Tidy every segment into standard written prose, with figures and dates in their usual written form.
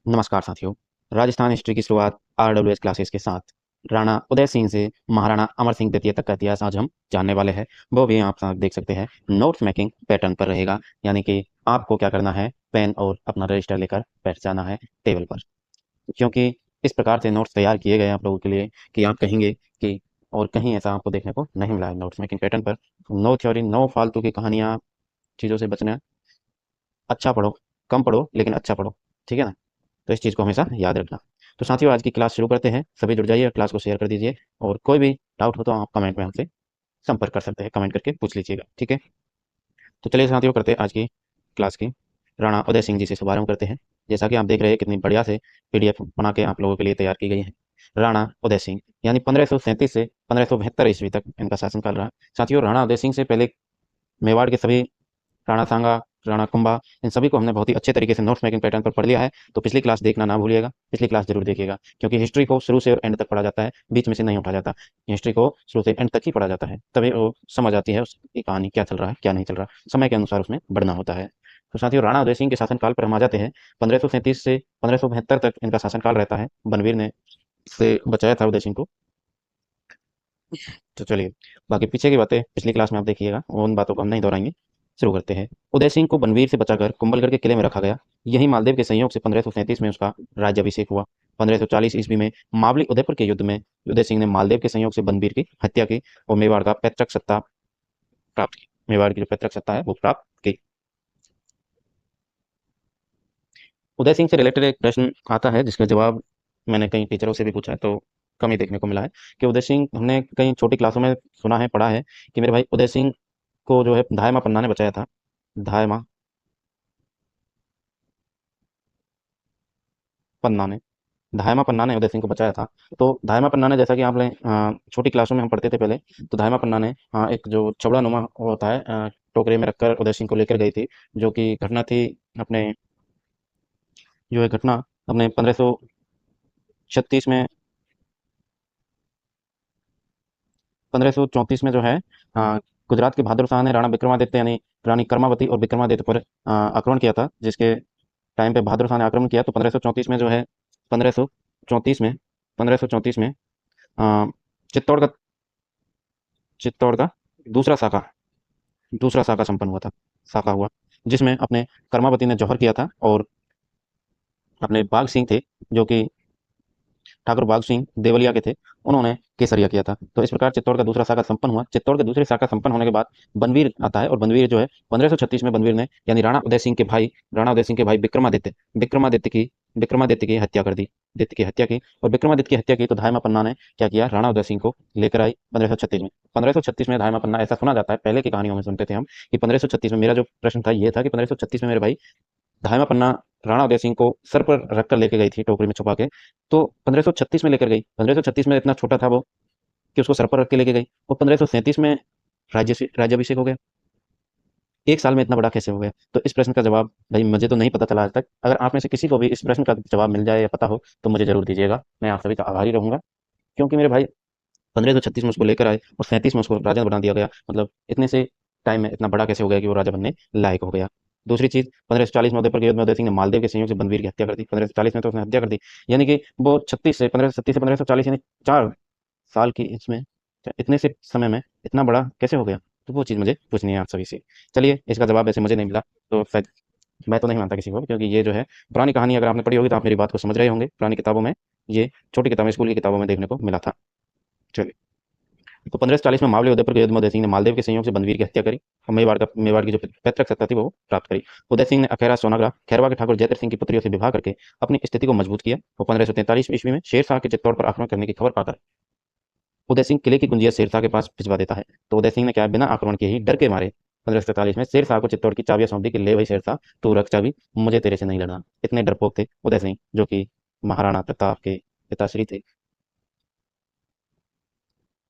नमस्कार साथियों। राजस्थान हिस्ट्री की शुरुआत आरडब्ल्यूएस क्लासेस के साथ राणा उदय सिंह से महाराणा अमर सिंह द्वितीय तक का इतिहास आज हम जानने वाले हैं। वो भी आप साथ देख सकते हैं, नोट्स मेकिंग पैटर्न पर रहेगा। यानी कि आपको क्या करना है, पेन और अपना रजिस्टर लेकर बैठ जाना है टेबल पर, क्योंकि इस प्रकार से नोट्स तैयार किए गए हैं आप लोगों के लिए कि आप कहेंगे कि और कहीं ऐसा आपको देखने को नहीं मिला है नोट्स मेकिंग पैटर्न पर। नो थ्योरी, नो फालतू की कहानियाँ, चीज़ों से बचना। अच्छा पढ़ो, कम पढ़ो लेकिन अच्छा पढ़ो, ठीक है ना। तो इस चीज़ को हमेशा याद रखना। तो साथियों, आज की क्लास शुरू करते हैं। सभी जुड़ जाइए और क्लास को शेयर कर दीजिए, और कोई भी डाउट हो तो आप कमेंट में हमसे संपर्क कर सकते हैं, कमेंट करके पूछ लीजिएगा, ठीक है। तो चलिए साथियों, करते हैं आज की क्लास की राणा उदय सिंह जी से शुभारंभ करते हैं। जैसा कि आप देख रहे हैं, कितनी बढ़िया से पीडीएफ बना के आप लोगों के लिए तैयार की गई है। राणा उदय सिंह यानी 1537 से 1572 ईस्वी तक इनका शासनकाल रहा। साथियों, राणा उदय सिंह से पहले मेवाड़ के सभी राणा सांगा, राणा कुंभा, इन सभी को हमने बहुत ही अच्छे तरीके से नोट्स मेकिंग पैटर्न पर पढ़ लिया है। तो पिछली क्लास देखना ना भूलिएगा, पिछली क्लास जरूर देखिएगा, क्योंकि हिस्ट्री को शुरू से और एंड तक पढ़ा जाता है, बीच में से नहीं उठा जाता। हिस्ट्री को शुरू से एंड तक ही पढ़ा जाता है, तभी वो समझ आती है उसकी कहानी क्या चल रहा है क्या नहीं चल रहा, समय के अनुसार उसमें बढ़ना होता है। तो साथियों, राणा उदय सिंह के शासनकाल पर हम आ जाते हैं। 1537 से 1572 तक इनका शासनकाल रहता है। बनवीर ने से बचाया था उदय सिंह को। तो चलिए, बाकी पीछे की बातें पिछली क्लास में आप देखिएगा, उन बातों को हम नहीं दोहराएंगे। शुरू करते हैं। उदय सिंह को बनवीर से बचाकर कुंभलगढ़ के किले में रखा गया। यही मालदेव के संयोग से 1537 में उसका राज्याभिषेक हुआ। 1540 ईस्वी में मावली उदयपुर के युद्ध में उदय सिंह ने मालदेव के संयोग से बनवीर की हत्या की और मेवाड़ का पैतृक सत्ता प्राप्त की। मेवाड़ की जो पैतृक सत्ता है वो प्राप्त की। उदय सिंह से रिलेटेड एक प्रश्न आता है जिसका जवाब मैंने कई टीचरों से भी पूछा है, तो कम ही देखने को मिला है कि उदय सिंह, हमने कई छोटी क्लासों में सुना है, पढ़ा है कि मेरे भाई उदय सिंह को जो है धायमा पन्ना ने बचाया था। धायमा पन्ना ने धायमा पन्ना ने उदय सिंह को बचाया था। तो धायमा पन्ना ने, जैसा कि आपने छोटी क्लासों में हम पढ़ते थे पहले, तो धायमा पन्ना ने एक जो चबड़ा नुमा होता है, टोकरे में रखकर उदय सिंह को लेकर गई थी। जो कि घटना थी अपने, जो है घटना अपने 1536 में, 1534 में जो है, गुजरात के बहादुर शाह ने राणा विक्रमादित्य यानी रानी कर्मावती और विक्रमादित्य पर आक्रमण किया था। जिसके टाइम पे बहादुर शाह ने आक्रमण किया, तो 1534 में जो है, 1534 में 1534 में अ, चित्तौड़ का चित्तौड़ का दूसरा साका दूसरा साका संपन्न हुआ था, साका हुआ, जिसमें अपने कर्मावती ने जौहर किया था, और अपने बाघ सिंह थे, जो कि ठाकुर बाघ सिंह देवलिया के थे, उन्होंने केसरिया किया था। तो इस प्रकार चित्तौड़ का दूसरा शाखा संपन्न हुआ। चित्तौड़ के दूसरे शाखा संपन्न होने के बाद बनवीर आता है, और बनवीर जो है 1536 में बनवीर ने यानी राणा उदय सिंह के भाई विक्रमादित्य की हत्या कर दी, दित्य की हत्या की। और विक्रमादित्य की हत्या की तो धायमा पन्ना ने क्या किया, राणा उदय सिंह को लेकर आई 1536 में। 1536 में धायमा पन्ना, ऐसा सुना जाता है, पहले की कहानियों में सुनते थे हम कि 1536 में, मेरा जो प्रश्न था ये था कि 1536 में मेरे भाई धायमा पन्ना राणा उदय सिंह को सर पर रखकर लेके गई थी, टोकरी में छुपा के। तो 1536 में लेकर गई, 1536 में इतना छोटा था वो कि उसको सर पर रख के लेके गई, और 1537 में राज्याभिषेक हो गया। एक साल में इतना बड़ा कैसे हो गया? तो इस प्रश्न का जवाब भाई मुझे तो नहीं पता चला आज तक। अगर आप में से किसी को भी इस प्रश्न का जवाब मिल जाए या पता हो तो मुझे जरूर दीजिएगा, मैं आप सभी का आभारी रहूंगा। क्योंकि मेरे भाई 1536 में उसको लेकर आए और 37 में उसको राजा बना दिया गया, मतलब इतने से टाइम में इतना बड़ा कैसे हो गया कि वो राजा बनने लायक हो गया। दूसरी चीज, 1540 में उदयपुर के युद्ध में उदय सिंह ने मालदेव के संयोग से बनवीर की हत्या कर दी। 1540 में तो उसने हत्या कर दी, यानी कि वो 36 से 1540 यानी 4 साल की इसमें, इतने से समय में इतना बड़ा कैसे हो गया? तो वो चीज़ मुझे पूछनी है आप सभी से। चलिए, इसका जवाब वैसे मुझे नहीं मिला, तो शायद मैं तो नहीं मानता किसी को, क्योंकि ये जो है पुरानी कहानी, अगर आपने पढ़ी होगी तो आप मेरी बात को समझ रहे होंगे। पुरानी किताबों में, ये छोटी किताबें, स्कूल की किताबों में देखने को मिला था। चलिए, तो 1540 में मावली उदयपुर के युद्ध में उदय सिंह ने मालदेव के संयोग से बनवीर की हत्या करी और मेवाड़ की जो पैतृक सत्ता थी वो प्राप्त करी। उदय सिंह ने अखेरा सोनाग्रा खैरवा के ठाकुर जयत्र सिंह की पुत्रियों से विवाह करके अपनी स्थिति को मजबूत किया। वो 1543 ईस्वी में शेर शाह के चित्तौड़ पर आक्रमण करने की खबर पाकर उदय सिंह किले की कुंजिया शेरशाह के पास भिजवा देता है। तो उदय सिंह ने क्या, बिना आक्रमण किए ही, डर के मारे 1547 में शेरशाह को चित्तौड़ की चाबियां सौंप दी कि ले भाई शेरशाह, तू रख चाबी, मुझे तेरे से नहीं लड़ना। इतने डरपोक थे उदय सिंह, जो कि महाराणा प्रताप के पिताश्री थे।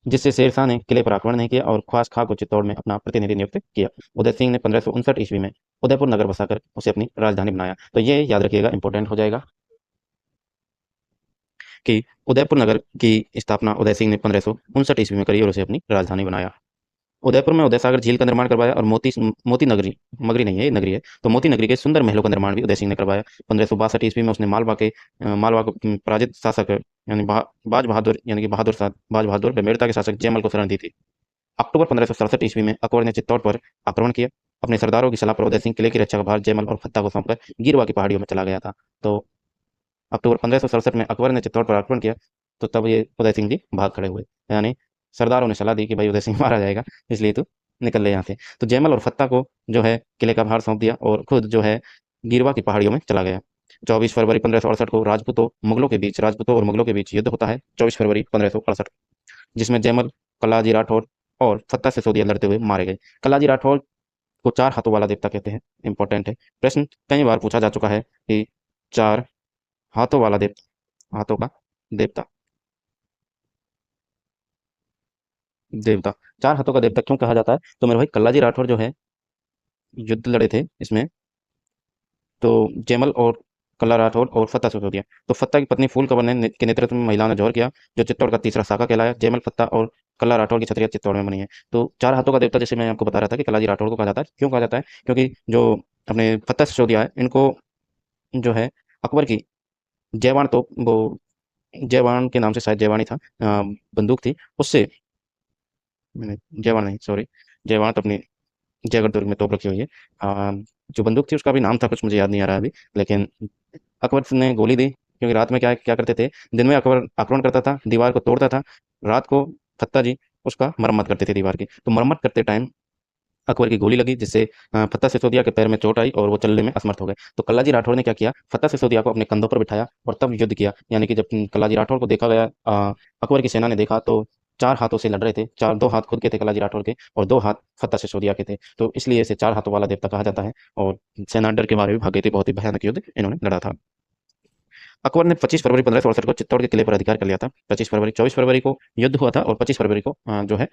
जिससे शेरशाह ने किले पर आक्रमण नहीं किया और ख्वास खां को चित्तौड़ में अपना प्रतिनिधि नियुक्त किया। उदय सिंह ने 1559 ईस्वी में उदयपुर नगर बसाकर उसे अपनी राजधानी बनाया। तो ये याद रखिएगा, इंपॉर्टेंट हो जाएगा कि उदयपुर नगर की स्थापना उदय सिंह ने 1559 ईस्वी में करी और उसे अपनी राजधानी बनाया। उदयपुर में उदय सागर झील का निर्माण करवाया और मोती नगरी, मगरी नहीं है ये, नगरी है, तो मोती नगरी के सुंदर महलों का निर्माण भी उदय सिंह ने करवाया। 1562 ईस्वी में उसने मालवा को पराजित शासक यानी बाज बहादुर यानी कि बाज बहादुर बेमेड़ता के शासक जयमल को शरण दी थी। अक्टूबर 1567 ईस्वी में अकबर ने चित्तौड़ पर आक्रमण किया। अपने सरदारों की सलाह पर उदय सिंह किले की रक्षा का भार जयमल और फत्ता को सौंपकर गिरवा की पहाड़ियों में चला गया था। तो अक्टूबर 1567 में अकबर ने चित्तौड़ पर आक्रमण किया, तो तब ये उदय सिंह जी भाग खड़े हुए, यानी सरदारों ने सलाह दी कि भाई उदय सिंह मारा जाएगा, इसलिए तू निकल ले यहाँ से। तो जयमल और फत्ता को जो है किले का भार सौंप दिया और खुद जो है गिरवा की पहाड़ियों में चला गया। 24 फरवरी 1568 को राजपूतों और मुगलों के बीच युद्ध होता है। 24 फरवरी 1568, जिसमें जयमल, कलाजी राठौर और फत्ता सिसोदिया लड़ते हुए मारे गए। कलाजी राठौर को चार हाथों वाला देवता कहते हैं, इंपॉर्टेंट है। प्रश्न कई बार पूछा जा चुका है कि चार हाथों वाला देवता, हाथों का देवता, देवता, चार हाथों का देवता क्यों कहा जाता है? तो मेरे भाई कल्लाजी राठौर जो है युद्ध लड़े थे इसमें, तो जयमल और कल्ला राठौर और फत्ता सिसोदिया। तो फत्ता की पत्नी फूल कंवर के नेतृत्व में महिलाओं ने जौहर किया, जो चित्तौड़ का तीसरा शाखा कहलाया। जयमल, फत्ता और कल्ला राठौर की छतरिया चित्तौड़ में बनी है। तो चार हाथों का देवता जैसे मैं आपको बता रहा था कि कल्लाजी राठौर को कहा जाता है, क्यों कहा जाता है? क्योंकि जो अपने फत्ता सिसोदिया है, इनको जो है अकबर की जयवान, तो वो जयवान के नाम से शायद जयवानी था, बंदूक थी, उससे मैंने जयवान नहीं, सॉरी, जयवान तो अपनी जयगढ़ दुर्ग में तोप रखी हुई है। जो बंदूक थी उसका भी नाम था कुछ, मुझे याद नहीं आ रहा अभी, लेकिन अकबर ने गोली दी, क्योंकि रात में क्या क्या करते थे, दिन में अकबर आक्रमण करता था, दीवार को तोड़ता था, रात को फत्ता जी उसका मरम्मत करते थे दीवार की। तो मरम्मत करते टाइम अकबर की गोली लगी, जिससे फत्ता सिसोदिया के पैर में चोट आई और वो चलने में असमर्थ हो गए। तो कल्लाजी राठौर ने क्या किया, फत्ता सिसोदिया को अपने कंधों पर बिठाया और तब युद्ध किया। यानी कि जब कल्लाजी राठौर को देखा गया, अकबर की सेना ने देखा, तो चार हाथों से लड़ रहे थे, चार, दो हाथ खुद के थे कल्लाजी राठौर के और दो हाथ फत्ता सिसोदिया के थे, तो इसलिए इसे चार हाथों वाला देवता कहा जाता है। और सेना डर के मारे भी भाग गई थी, बहुत ही भयानक युद्ध इन्होंने लड़ा था। अकबर ने 25 फरवरी 1568 को चित्तौड़ के किले पर अधिकार कर लिया था। 25 फरवरी, 24 फरवरी को युद्ध हुआ था और 25 फरवरी को जो है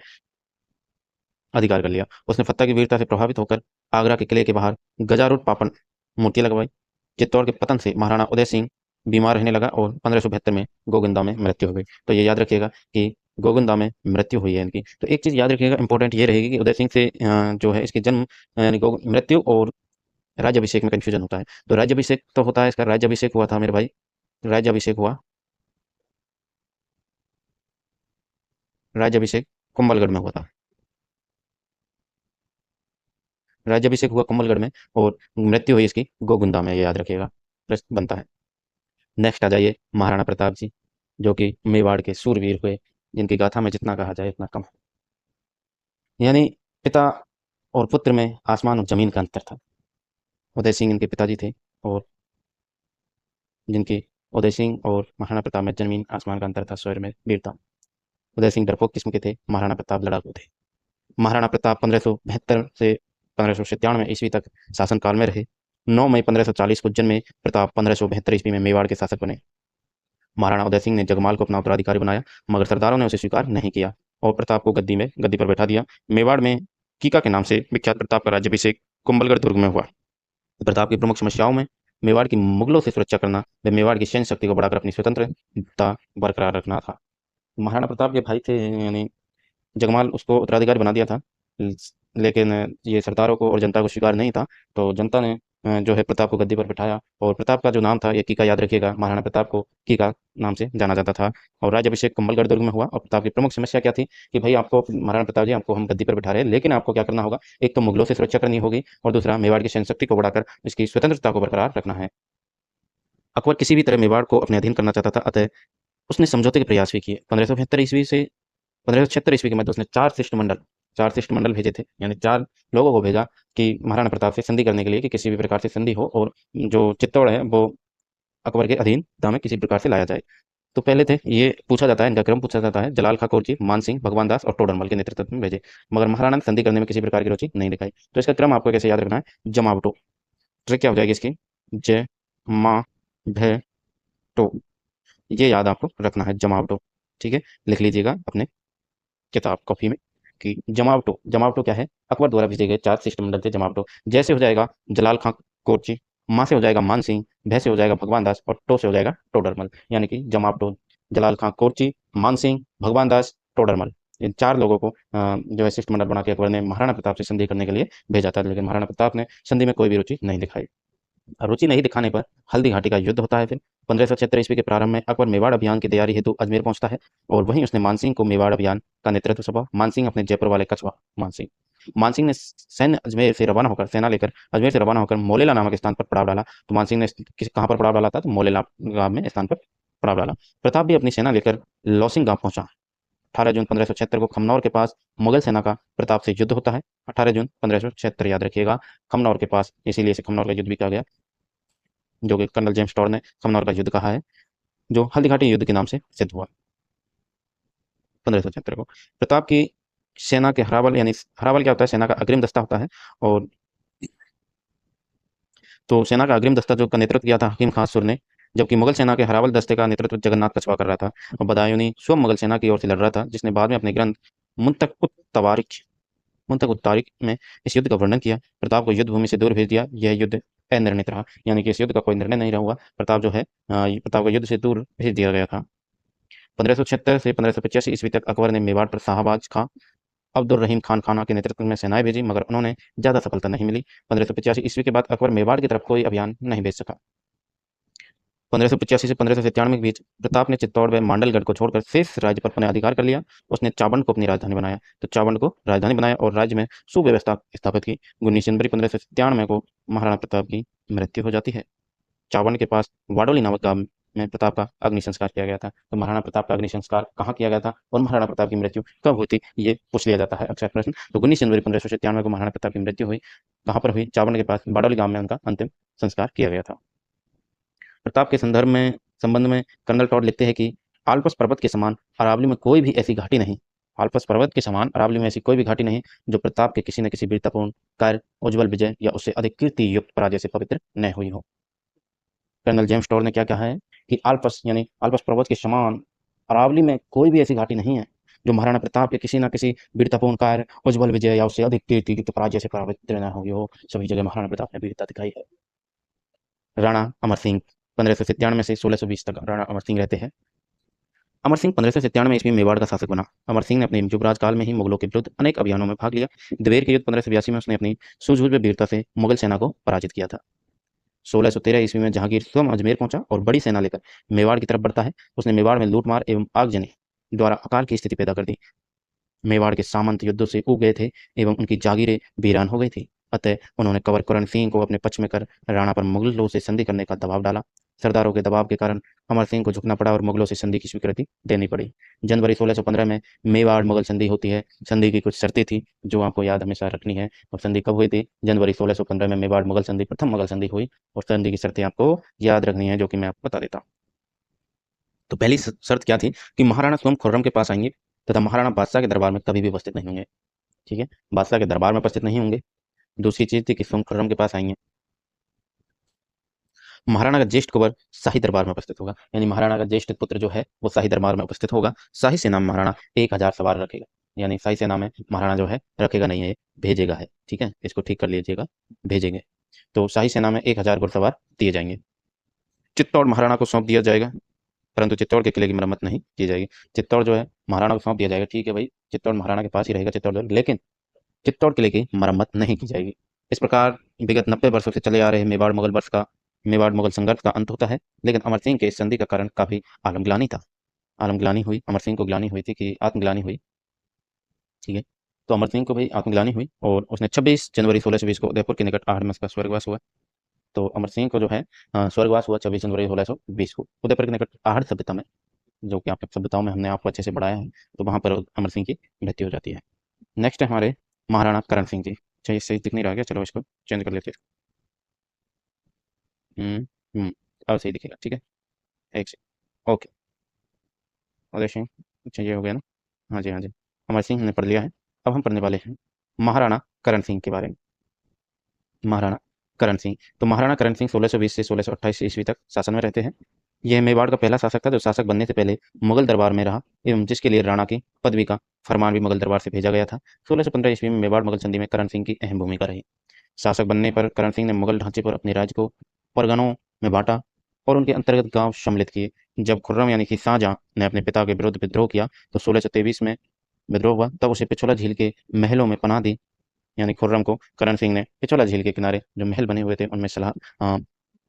अधिकार कर लिया। उसने फत्ता की वीरता से प्रभावित होकर आगरा के किले के बाहर गजारूढ़ पापन मूर्तियां लगवाई। चित्तौड़ के पतन से महाराणा उदय सिंह बीमार रहने लगा और 1572 में गोविंदा में मृत्यु हो गई। तो ये याद रखिएगा कि गोविंदा में मृत्यु हुई है इनकी। तो एक चीज़ याद रखिएगा, इंपॉर्टेंट ये रहेगी कि उदय सिंह से जो है इसकी जन्म यानी मृत्यु और राज्यभिषेक में कन्फ्यूजन होता है। तो राज्यभिषेक तो होता है, इसका राज्यभिषेक हुआ था मेरे भाई, राज्यभिषेक हुआ, राज्यभिषेक कुंभलगढ़ में हुआ था, राज्यभिषेक हुआ कुंभलगढ़ में और मृत्यु हुई इसकी गोगुंदा में, ये याद रखिएगा, प्रश्न बनता है। नेक्स्ट आ जाइए महाराणा प्रताप जी, जो कि मेवाड़ के सूरवीर हुए, जिनकी गाथा में जितना कहा जाए उतना कम। यानी पिता और पुत्र में आसमान और जमीन का अंतर था। उदय सिंह इनके पिताजी थे, और जिनकी उदय सिंह और महाराणा प्रताप में जमीन आसमान का अंतर था, स्वर में वीरता। उदय सिंह डरपोक किस्म के थे, महाराणा प्रताप लड़ाकू थे। महाराणा प्रताप 1572 से 1597 ईस्वी तक शासनकाल में रहे। 9 मई 1540 को जन्मे प्रताप 1572 ईस्वी में मेवाड़ के शासक बने। महाराणा उदय सिंह ने जगमाल को अपना उत्तराधिकारी बनाया, मगर सरदारों ने उसे स्वीकार नहीं किया और प्रताप को गद्दी पर बैठा दिया। मेवाड़ में कीका के नाम से विख्यात प्रताप का राज्याभिषेक कुंभलगढ़ दुर्ग में हुआ। प्रताप की प्रमुख समस्याओं में मेवाड़ की मुगलों से सुरक्षा करना व मेवाड़ की सैन्य शक्ति को बढ़ाकर अपनी स्वतंत्रता बरकरार रखना था। महाराणा प्रताप के भाई थे, यानी जगमाल उसको उत्तराधिकारी बना दिया था, लेकिन ये सरदारों को और जनता को स्वीकार नहीं था। तो जनता ने जो है प्रताप को गद्दी पर बिठाया, और प्रताप का जो नाम था ये कीका, याद रखिएगा, महाराणा प्रताप को कीका नाम से जाना जाता था। और राज्याभिषेक कुंभलगढ़ दुर्ग में हुआ। और प्रताप की प्रमुख समस्या क्या थी कि भाई आपको, महाराणा प्रताप जी, आपको हम गद्दी पर बिठा रहे हैं, लेकिन आपको क्या करना होगा, एक तो मुगलों से सुरक्षा करनी होगी और दूसरा मेवाड़ की सैन्य शक्ति को बढ़ाकर इसकी स्वतंत्रता को बरकरार रखना है। अकबर किसी भी तरह मेवाड़ को अपने अधीन करना चाहता था, अतः उसने समझौते के प्रयास भी किए। 1576 ईस्वी के मध्य उसने चार शिष्टमंडल भेजे थे, यानी चार लोगों को भेजा कि महाराणा प्रताप से संधि करने के लिए, कि किसी भी प्रकार से संधि हो और जो चित्तौड़ है वो अकबर के अधीनता में किसी प्रकार से लाया जाए। तो पहले थे, ये पूछा जाता है, इनका क्रम पूछा जाता है, जलाल खां कोरची, मान सिंह, भगवान दास और टोडरमल के नेतृत्व में भेजे, मगर महाराणा ने संधि करने में किसी प्रकार की रुचि नहीं दिखाई। तो इसका क्रम आपको कैसे याद रखना है, जमावटो, ट्रिक क्या हो जाएगी इसकी, जय मा भे टो, ये याद आपको रखना है, जमावटो। ठीक है, लिख लीजिएगा अपने किताब कॉपी में कि जमावटो, जमावटो क्या है, अकबर द्वारा भेजे गए चार शिष्टमंडल थे जमावटो। जैसे हो जाएगा जलाल खां कोरची, माँ से हो जाएगा मान सिंह, भय से हो जाएगा भगवान दास और टो से हो जाएगा टोडरमल, यानी कि जमावटो, जलाल खां कोरची, मान सिंह, भगवान दास, टोडरमल। इन 4 लोगों को जो है शिष्टमंडल बना के अकबर ने महाराणा प्रताप से संधि करने के लिए भेजा था, लेकिन महाराणा प्रताप ने संधि में कोई भी रुचि नहीं दिखाई। रुचि नहीं दिखाने पर हल्दी घाटी का युद्ध होता है। फिर 1576 ईस्वी के प्रारंभ में अकबर मेवाड़ अभियान की तैयारी हेतु अजमेर पहुंचता है और वहीं उसने मानसिंह को मेवाड़ अभियान का नेतृत्व सौंपा। मानसिंह अपने जयपुर वाले कछवा मानसिंह मानसिंह ने सैन्य अजमेर से रवाना होकर सेना लेकर अजमेर से रवाना होकर मोलेला नामक स्थान पर पड़ाव डाला। तो मानसिंह ने कहाँ पर पड़ाव डाला था? तो मोलेला गांव में स्थान पर पड़ाव डाला। प्रताप भी अपनी सेना लेकर लौसिंग गांव पहुंचा। 18 जून 1576 को खमनौर के पास मुगल सेना का प्रताप से युद्ध होता है। 18 जून 1576 याद रखिएगा, खमनौर के पास, इसीलिए इसे खमनौर का युद्ध भी कहा गया, जो कि कर्नल जेम्स टॉड ने खमनौर का युद्ध कहा है, जो हल्दी घाटी युद्ध के नाम से सिद्ध हुआ 1576 को। प्रताप की सेना के हरावल, यानी हरावल क्या होता है? सेना का अग्रिम दस्ता होता है। और तो सेना का अग्रिम दस्ता जो का नेतृत्व किया था हकीम खां सुर ने, जबकि मुगल सेना के हरावल दस्ते का नेतृत्व जगन्नाथ कछवा कर रहा था। और बदायूनी स्वयं मुगल सेना की ओर से लड़ रहा था, जिसने बाद में अपने ग्रंथ मुंतक उत तारिक में इस युद्ध का वर्णन किया। प्रताप को युद्ध भूमि से दूर भेज दिया। यह युद्ध अनिर्णित रहा, यानी कि इस युद्ध का कोई निर्णय नहीं हुआ। प्रताप जो है प्रताप को युद्ध से दूर भेज दिया गया था। 1576 से 1585 ईस्वी तक अकबर ने मेवाड़ पर शाहबाज खां, अब्दुल रहीम खान खाना के नेतृत्व में सेनाएं भेजी, मगर उन्होंने ज्यादा सफलता नहीं मिली। 1585 ईस्वी के बाद अकबर मेवाड़ की तरफ कोई अभियान नहीं भेज सका। 1585 से 1597 के बीच प्रताप ने चित्तौड़ व मांडलगढ़ को छोड़कर शेष राज्य पर अपने अधिकार कर लिया। उसने चावंड को अपनी राजधानी बनाया। तो चावंड को राजधानी बनाया और राज्य में सुव्यवस्था स्थापित की। 19 जनवरी 1597 को महाराणा प्रताप की मृत्यु हो जाती है। चावंड के पास वाडोली नामक गांव में प्रताप का अग्नि संस्कार किया गया था। तो महाराणा प्रताप का अग्नि संस्कार कहाँ किया गया था और महाराणा प्रताप की मृत्यु कब हुई थी, ये पूछ लिया जाता है अक्सर प्रश्न। तो 19 जनवरी 1597 को महाराणा प्रताप की मृत्यु हुई। कहाँ पर हुई? चावंड के पास वाडोली गांव में उनका अंतिम संस्कार किया गया था। प्रताप के संबंध में कर्नल टॉड लिखते हैं कि आल्पस पर्वत के समान अरावली में कोई भी ऐसी घाटी नहीं, आल्पस पर्वत के समान अरावली में ऐसी कोई भी घाटी नहीं जो प्रताप के किसी न किसी वीरतापूर्ण कार्य, उज्जवल विजय या उससे अधिक कीर्ति युक्त पराजय से पवित्र न हुई हो। कर्नल जेम्स टॉड ने क्या कहा है कि आल्पस यानी आल्पस पर्वत के समान अरावली में कोई भी ऐसी घाटी नहीं है जो महाराणा प्रताप के किसी न किसी वीरतापूर्ण कार्य, उज्जवल विजय या उससे अधिक कीर्ति युक्त पराजय से पवित्र न हुई हो। सभी जगह महाराणा प्रताप ने वीरता दिखाई है। राणा अमर सिंह 1597 से 1620 तक राणा अमर सिंह रहते हैं। अमर सिंह 1597 ईस्वी में मेवाड़ का शासक बना। अमर सिंह ने अपने युवराज काल में ही मुगलों के विरुद्ध अनेक अभियानों में भाग लिया। दिवेर के युद्ध 1582 में उसने अपनी सूझबूझ व वीरता से मुगल सेना को पराजित किया था। 1613 ईस्वी में जहांगीर स्वयं अजमेर पहुंचा और बड़ी सेना लेकर मेवाड़ की तरफ बढ़ता है। उसने मेवाड़ में लूटमार एवं आगजनी द्वारा अकाल की स्थिति पैदा कर दी। मेवाड़ के सामंत युद्धों से ऊब गए थे एवं उनकी जागीरें वीरान हो गई थी। अतः उन्होंने कंवर करण सिंह को अपने पक्ष में कर राणा पर मुगलों से संधि करने का दबाव डाला। सरदारों के दबाव के कारण अमर सिंह को झुकना पड़ा और मुगलों से संधि की स्वीकृति देनी पड़ी। जनवरी 1615 में मेवाड़ मुगल संधि होती है। संधि की कुछ शर्तें थी जो आपको याद हमेशा रखनी है। और संधि कब हुई थी? जनवरी 1615 में मेवाड़ मुगल संधि, प्रथम मुगल संधि हुई। और संधि की शर्तें आपको याद रखनी है, जो कि मैं आपको बता देता हूँ। तो पहली शर्त क्या थी कि महाराणा स्वयं खुर्रम के पास आएंगे तथा महाराणा बादशाह के दरबार में कभी भी उपस्थित नहीं होंगे। ठीक है, बादशाह के दरबार में उपस्थित नहीं होंगे। दूसरी चीज थी कि स्वयं खुर्रम के पास आएंगे। महाराणा का ज्येष्ठ कुंवर शाही दरबार में उपस्थित होगा, यानी महाराणा का ज्येष्ठ पुत्र जो है वो शाही दरबार में उपस्थित होगा। शाही सेना में महाराणा 1000 सवार रखेगा, यानी शाही सेना में महाराणा जो है रखेगा नहीं है, भेजेगा है। ठीक है, इसको ठीक कर लीजिएगा, भेजेंगे। तो शाही सेना में 1000 घुड़सवार दिए जाएंगे। चित्तौड़ महाराणा को सौंप दिया जाएगा, परंतु चित्तौड़ के किले की मरम्मत नहीं की जाएगी। चित्तौड़ जो है महाराणा को सौंप दिया जाएगा। ठीक है भाई, चित्तौड़ महाराणा के पास ही रहेगा चित्तौड़, लेकिन चित्तौड़ किले की मरम्मत नहीं की जाएगी। इस प्रकार विगत 90 वर्षों से चले आ रहे मेवाड़ मुगल संघर्ष का अंत होता है। लेकिन अमर सिंह के इस संधि का कारण काफी आलमग्लानी था। आलमग्लानी हुई, अमर सिंह को ग्लानी हुई थी कि आत्मग्लानी हुई। ठीक है, तो अमर सिंह को भी आत्मग्लानी हुई और उसने 26 जनवरी 1620 को उदयपुर के निकट आहड़ में उसका स्वर्गवास हुआ। तो अमर सिंह को जो है स्वर्गवास हुआ 26 जनवरी 1620 को उदयपुर के निकट आहड़ सभ्यता में, जो कि आपके सभ्यताओं में हमने आपको अच्छे से बढ़ाया है। तो वहां पर अमर सिंह की मृत्यु हो जाती है। नेक्स्ट है हमारे महाराणा करण सिंह जी। अच्छा, ये सही दिख नहीं रहा है क्या? चलो इसको चेंज कर लेते हैं। अब सही दिखेगा। ठीक है, एक से ओके। उदय सिंह, अच्छा ये हो गया ना? हाँ जी, हाँ जी, अमर सिंह हमने पढ़ लिया है। अब हम पढ़ने वाले हैं महाराणा करण सिंह के बारे में। महाराणा करण सिंह, तो महाराणा करण सिंह 1620 से 1628 ईस्वी तक शासन में रहते हैं। यह मेवाड़ का पहला शासक था जो शासक बनने से पहले मुगल दरबार में रहा एवं जिसके लिए राणा की पदवी का फरमान भी मुगल दरबार से भेजा गया था। 1615 ईस्वी में मेवाड़ मुगल संधि में करण सिंह की अहम भूमिका रही। शासक बनने पर करण सिंह ने मुगल ढांचे पर अपने राज्य को परगनों में बांटा और उनके अंतर्गत गांव सम्मिलित किए। जब खुर्रम यानी कि शाहजहां ने अपने पिता के विरुद्ध विद्रोह किया तो 1623 में विद्रोह हुआ तब उसे पिछोला झील के महलों में पनाह दी, यानी खुर्रम को करण सिंह ने पिछोला झील के किनारे जो महल बने हुए थे उनमें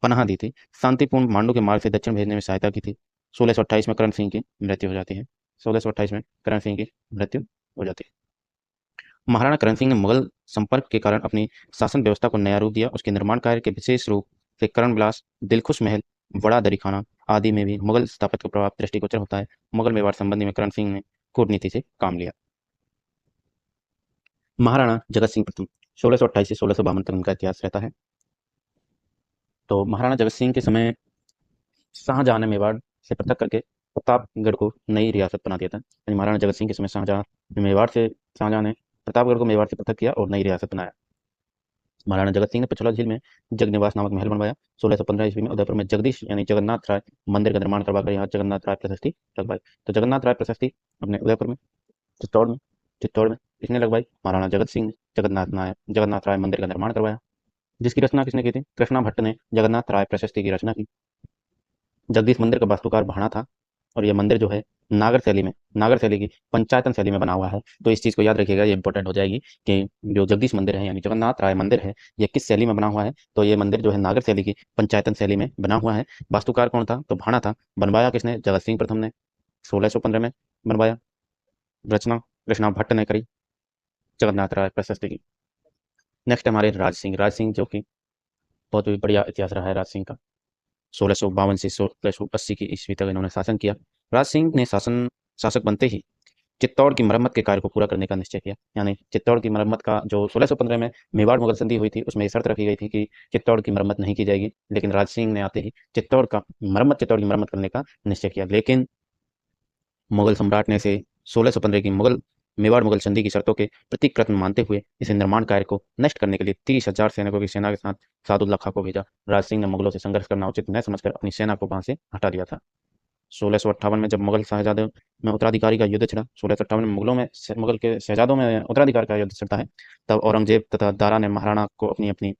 पनाह दी थी। शांतिपूर्ण मांडू के मार्ग से दक्षिण भेजने में सहायता की थी। 1628 में करण सिंह की मृत्यु हो जाती है। 1628 में करण सिंह की मृत्यु हो जाती है। महाराणा करण सिंह ने मुगल संपर्क के कारण अपनी शासन व्यवस्था को नया रूप दिया। उसके निर्माण कार्य के विशेष रूप से करण विलास, दिलखुश महल, बड़ा दरी खाना आदि में भी मुगल स्थापत्य का प्रभाव दृष्टिगोचर होता है। मुगल मेवाड़ संबंधी में करण सिंह ने कूटनीति से काम लिया। महाराणा जगत सिंह प्रथम 1628 से 1652 तक उनका इतिहास रहता है। तो महाराणा जगत सिंह के समय शाहजहां ने मेवाड़ से पृथक करके प्रतापगढ़ को नई रियासत बना दिया था। यानी महाराणा जगत सिंह के समय शाहजहां ने प्रतापगढ़ को मेवाड़ से पृथक किया और नई रियासत बनाया। महाराणा जगत सिंह ने पिछोला झील में जगनिवास नामक महल बनवाया। 1615 ईस्वी में उदयपुर में जगदीश यानी जगन्नाथ राय मंदिर का निर्माण करवाकर यहाँ जगन्नाथ राय प्रशस्ति लगवाई। तो जगन्नाथ राय प्रशस्ति अपने उदयपुर में, चित्तौड़ में किसने लगवाई? महाराणा जगत सिंह ने जगन्नाथ राय मंदिर का निर्माण करवाया, जिसकी रचना किसने की थी? कृष्णा भट्ट ने जगन्नाथ राय प्रशस्ति की रचना की। जगदीश मंदिर का वास्तुकार भाणा था और यह मंदिर जो है नागर शैली की पंचायतन शैली में बना हुआ है। तो इस चीज़ को याद रखिएगा, ये इंपॉर्टेंट हो जाएगी कि जो जगदीश मंदिर है यानी जगन्नाथ राय मंदिर है, ये किस शैली में बना हुआ है? तो ये मंदिर जो है नागर शैली की पंचायतन शैली में बना हुआ है। वास्तुकार कौन था? तो भाणा था। बनवाया किसने? जगत सिंह प्रथम ने 1615 में बनवाया। रचना कृष्णा भट्ट ने करी, जगन्नाथ राय प्रशस्ति की। नेक्स्ट हमारे राज सिंह जो कि बहुत ही बढ़िया इतिहास रहा है राज सिंह का। 1652 से 1680 की ईस्वी तक इन्होंने शासन किया। राज सिंह ने शासक बनते ही चित्तौड़ की मरम्मत के कार्य को पूरा करने का निश्चय किया। यानी चित्तौड़ की मरम्मत का जो 1615 में मेवाड़ मुगल संधि हुई थी उसमें ये शर्त रखी गई थी कि चित्तौड़ की मरम्मत नहीं की जाएगी, लेकिन राज सिंह ने आते ही चित्तौड़ की मरम्मत करने का निश्चय किया। लेकिन मुगल सम्राट ने इसे 1615 की मेवाड़ मुगल संधि की शर्तों के प्रतिकृत मानते हुए इसे निर्माण कार्य को नष्ट करने के लिए 30,000 सैनिकों की सेना के साथ सादुल्ला खां को भेजा। राज सिंह ने मुगलों से संघर्ष करना उचित न समझकर अपनी सेना को वहां से हटा दिया था। 1658 में जब मुगल शहजादों में उत्तराधिकारी का युद्ध छिड़ा, 1658 में मुगल के शहजादों में उत्तराधिकार का युद्ध छिड़ता है, तब औरंगजेब तथा दारा ने महाराणा को अपनी अपनी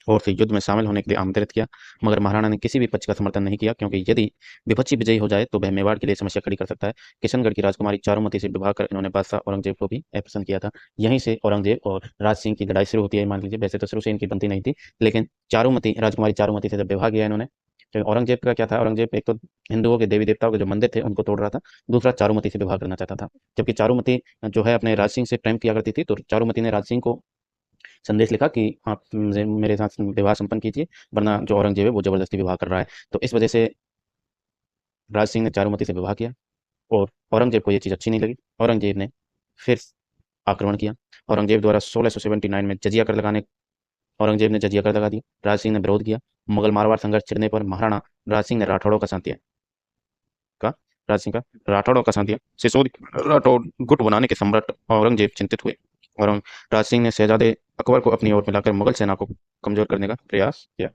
ओर से युद्ध में शामिल होने के लिए आमंत्रित किया, मगर महाराणा ने किसी भी पक्ष का समर्थन नहीं किया, क्योंकि यदि विपक्षी विजयी हो जाए तो वह मेवाड़ के लिए समस्या खड़ी कर सकता है। किशनगढ़ की राजकुमारी चारुमती से विवाह कर इन्होंने बादशाह औरंगजेब को भी अप्रसन्न किया था। यहीं से औरंगजेब और राज सिंह की लड़ाई शुरू होती है। मान लीजिए, वैसे तो शुरू से इनकी बनती नहीं थी, लेकिन राजकुमारी चारुमती से जब विवाह किया इन्होंने, तो औरंगजेब का क्या था? औरंगजेब एक तो हिंदुओं के देवी देवताओं के जो मंदिर थे उनको तोड़ रहा था, दूसरा चारुमती से विवाह करना चाहता था। जबकि चारुमती जो है अपने राज सिंह से प्रेम किया करती थी, तो चारुमती ने राज सिंह को संदेश लिखा कि आप मेरे साथ विवाह संपन्न कीजिए, वरना जो औरंगजेब है वो जबरदस्ती विवाह कर रहा है। तो इस वजह से राज सिंह ने चारुमती से विवाह किया और औरंगजेब को ये चीज़ अच्छी नहीं लगी। औरंगजेब ने फिर आक्रमण किया। औरंगजेब द्वारा 1679 में औरंगजेब ने जजिया कर लगा दिया। राज सिंह ने विरोध किया। मुगल मारवाड़ संघर्ष छिड़ने पर महाराणा राज सिंह ने राठौड़ों का साथ दिया का राज सिंह का राठौड़ों का साथ दिया। सिसोदी राठौड़ गुट बनाने के सम्राट औरंगजेब चिंतित हुए और राज सिंह ने शहजादे अकबर को अपनी ओर मिलाकर मुगल सेना को कमजोर करने का प्रयास किया,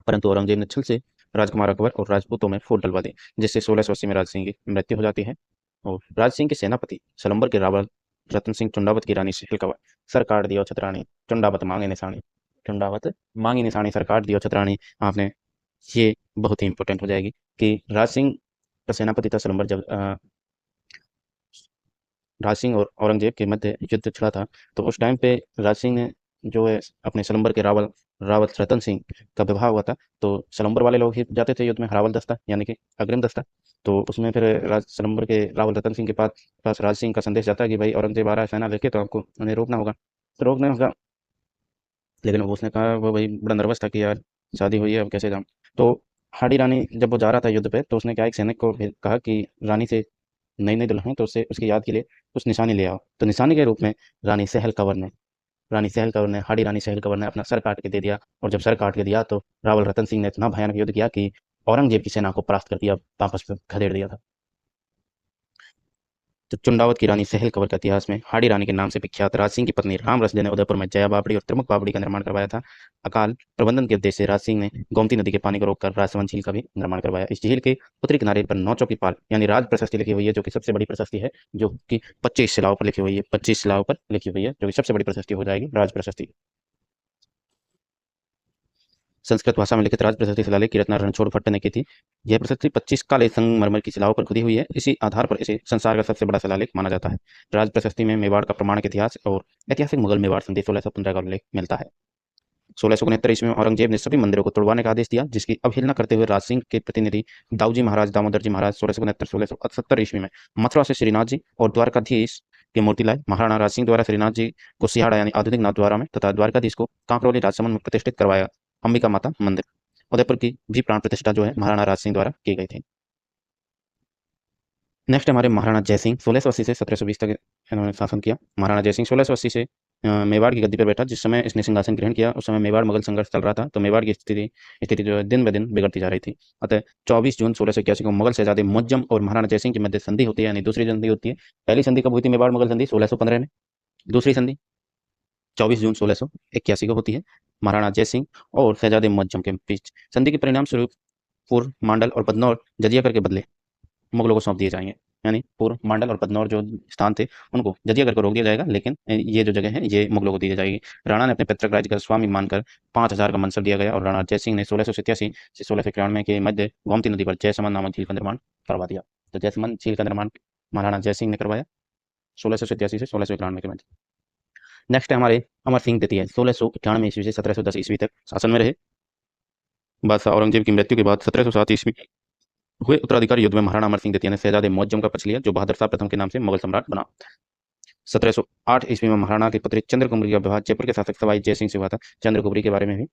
परंतु औरंगजेब ने छल से राजकुमार अकबर और राजपूतों में फूट डलवा दी, जिससे 1680 में राज सिंह की मृत्यु हो जाती है। और राज सिंह के सेनापति सलम्बर के रावल रतन सिंह चुंडावत की रानी शेखल कंवर सर काट दियो छतरानी चुंडावत मांगी निशानी सर काट दियो छतरानी। आपने ये बहुत ही इंपॉर्टेंट हो जाएगी कि राज सिंह का सेनापति था सलम्बर। जब राज सिंह और औरंगजेब के मध्य युद्ध छिड़ा था, तो उस टाइम पे राज सिंह ने जो है अपने सलम्बर के रावत रतन सिंह का विवाह हुआ था। तो सलम्बर वाले लोग ही जाते थे युद्ध में, हरावल दस्ता यानी कि अग्रिम दस्ता। तो उसमें फिर सलम्बर के रावल रतन सिंह के पास राज सिंह का संदेश जाता है कि भाई औरंगजेब आ रहा है सेना लेके, तो आपको उन्हें रोकना होगा। तो रोकना होगा, लेकिन उसने कहा, वो भाई बड़ा नर्वस था कि यार शादी हुई है अब कैसे जाऊँ। तो हाडी रानी जब वो जा रहा था युद्ध पे, तो उसने क्या एक सैनिक को कहा कि रानी से नई नई दुल्हन है, तो उससे उसकी याद के लिए कुछ निशानी ले आओ। तो निशानी के रूप में हाडी रानी सहल कंवर ने अपना सर काट के दे दिया। और जब सर काट के दिया तो रावल रतन सिंह ने इतना भयानक युद्ध किया कि औरंगजेब की सेना को परास्त कर दिया, वापस खदेड़ दिया था। तो चुंडावत की रानी सहल कंवर का इतिहास में हाडी रानी के नाम से विख्यात राज सिंह की पत्नी राम रसदे ने उदयपुर में जया बावड़ी और त्रिमुख बावड़ी का निर्माण करवाया था। अकाल प्रबंधन के उद्देश्य से राज सिंह ने गोमती नदी के पानी को रोककर राजसमंद झील का भी निर्माण करवाया। इस झील के उत्तरी किनारे पर 9 चौकी पाल यानी राज प्रशस्ति लिखी हुई है, जो कि सबसे बड़ी प्रशस्ति है, जो कि 25 शिलाओं पर लिखी हुई है। 25 शिलाओं पर लिखी हुई है, जो कि सबसे बड़ी प्रशस्ति हो जाएगी राज प्रशस्ति। संस्कृत भाषा में लिखित राज प्रशस्ति शिलालेख की रचना रणछोड़ भट्ट ने की थी। यह प्रशस्ति 25 काले संगमरमर की शिलाओं पर खुदी हुई है। इसी आधार पर इसे संसार का सबसे बड़ा शिलालेख माना जाता है। राज प्रशस्ति में मेवाड़ का प्रमाणिक इतिहास और ऐतिहासिक मुगल मेवाड़ संधि 1615 का उल्लेख मिलता है। 1669 ईस्वी में औरंगजेब ने सभी मंदिरों को तोड़वाने का आदेश दिया, जिसकी अवहेलना करते हुए राज सिंह के प्रतिनिधि दाऊजी महाराज दामोदर जी महाराज 1669-1670 ईस्वी में मथुरा से श्रीनाथ जी और द्वारकाधीश की मूर्ति लाए। महाराणा राज सिंह द्वारा श्रीनाथ जी को सिहाड़ा यानी आधुनिक नाथद्वारा में तथा द्वारकाधीश को कांकरोली राजसमंद में प्रतिष्ठित करवाया। अंबिका माता मंदिर उदयपुर की भी प्राण प्रतिष्ठा जो है महाराणा राज सिंह द्वारा की गई थी। नेक्स्ट हमारे महाराणा जयसिंह 1680 से 1720 तक इन्होंने शासन किया। महाराणा जयसिंह 1680 से मेवाड़ की गद्दी पर बैठा। जिस समय इसने सिंहासन ग्रहण किया उस समय मेवाड़ मुगल संघर्ष चल रहा था, तो मेवाड़ की स्थिति जो है दिन ब दिन बिगड़ती जा रही थी। अतः 24 जून 1681 को मुगल शहजादे मुअज्जम और महाराणा जयसिंह के मध्य संधि होती है, यानी दूसरी संधि होती है। पहली संधि कब हुई थी? मेवाड़ मुगल संधि 1615 में। दूसरी संधि 24 जून 1681 को होती है महाराणा जयसिंह और शहजादे मुअज्जम के बीच। संधि के परिणाम स्वरूप पूर्व मांडल और बदनौर जजिया कर के बदले मुगलों को सौंप दिए जाएंगे, यानी पूर्व मांडल और बदनौर जो स्थान थे उनको जजिया कर को रोक दिया जाएगा, लेकिन ये जो जगह है ये मुगलों को दी जाएगी। राणा ने अपने पैतृक राज्य का स्वामी मानकर 5000 का मनसब दिया गया और राणा जयसिंह ने 1687 से 1691 के मध्य गोमती नदी पर जयसमंद नामक झील का निर्माण करवा दिया। तो जयसमंद झील का निर्माण महाराणा जयसिंह ने करवाया 1687 से 1691 के मध्य। नेक्स्ट है हमारे अमर सिंह द्वितीय 1698 ईस्वी से 1710 ईस्वी तक शासन में रहे। बादशाह औरंगजेब की मृत्यु के बाद 1707 ईस्वी हुए उत्तराधिकारी युद्ध में महाराणा अमर सिंह द्वितीय ने शहजादे मुअज्जम का पक्ष लिया, जो बहादुर शाह प्रथम के नाम से मुगल सम्राट बना। 1708 ईस्वी में महाराणा के पुत्री चंद्रकुमारी का विवाह जयपुर के शासक सवाई जयसिंह से हुआ था। चंद्रकुमारी के बारे में भी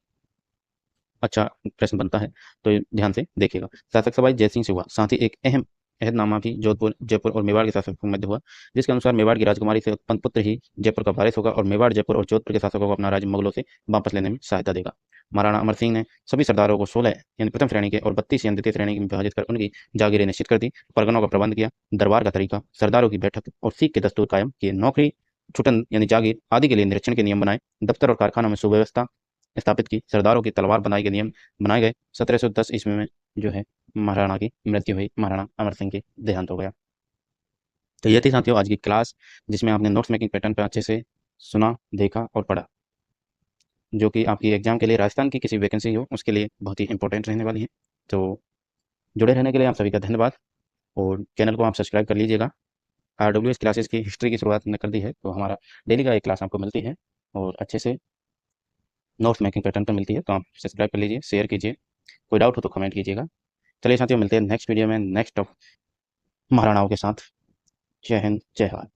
अच्छा प्रश्न बनता है, तो ध्यान से देखिएगा। शासक सवाई जयसिंह से हुआ, साथ ही एक अहम अहदनामा भी जोधपुर, जयपुर और मेवाड़ के शासकों के मध्य हुआ, जिसके अनुसार मेवाड़ की राजकुमारी से उत्पन्न पुत्र ही जयपुर का वारिस होगा और मेवाड़, जयपुर और जोधपुर के शासकों को अपना राज्य मुगलों से वापस लेने में सहायता देगा। महाराणा अमर सिंह ने सभी सरदारों को 16 यानी प्रथम श्रेणी के और 32 यानी द्वितीय श्रेणी में विभाजित कर उनकी जागीरें निश्चित कर दी, परगनों का प्रबंध किया, दरबार का तरीका, सरदारों की बैठक और सीख के दस्तूर कायम किए, नौकरी, छुटन यानी जागीर आदि के लिए निरीक्षण के नियम बनाए, दफ्तर और कारखानों में सुव्यवस्था स्थापित की, सरदारों की तलवार बनाई के नियम बनाए गए। 1710 ईस्वी में जो है महाराणा की मृत्यु हुई, महाराणा अमर सिंह के देहांत हो गया। तो ये थी साथियों आज की क्लास, जिसमें आपने नोट्स मेकिंग पैटर्न पर अच्छे से सुना, देखा और पढ़ा, जो कि आपकी एग्जाम के लिए राजस्थान की किसी वैकेंसी हो उसके लिए बहुत ही इंपॉर्टेंट रहने वाली है। तो जुड़े रहने के लिए आप सभी का धन्यवाद और चैनल को आप सब्सक्राइब कर लीजिएगा। RWS क्लासेस की हिस्ट्री की शुरुआत हमने कर दी है, तो हमारा डेली का एक क्लास आपको मिलती है और अच्छे से नोट्स मेकिंग पैटर्न पर मिलती है, तो आप सब्सक्राइब कर लीजिए, शेयर कीजिए, कोई डाउट हो तो कमेंट कीजिएगा। चलिए साथियों, मिलते हैं नेक्स्ट वीडियो में नेक्स्ट ऑफ महाराणाओं के साथ। जय हिंद, जय भारत।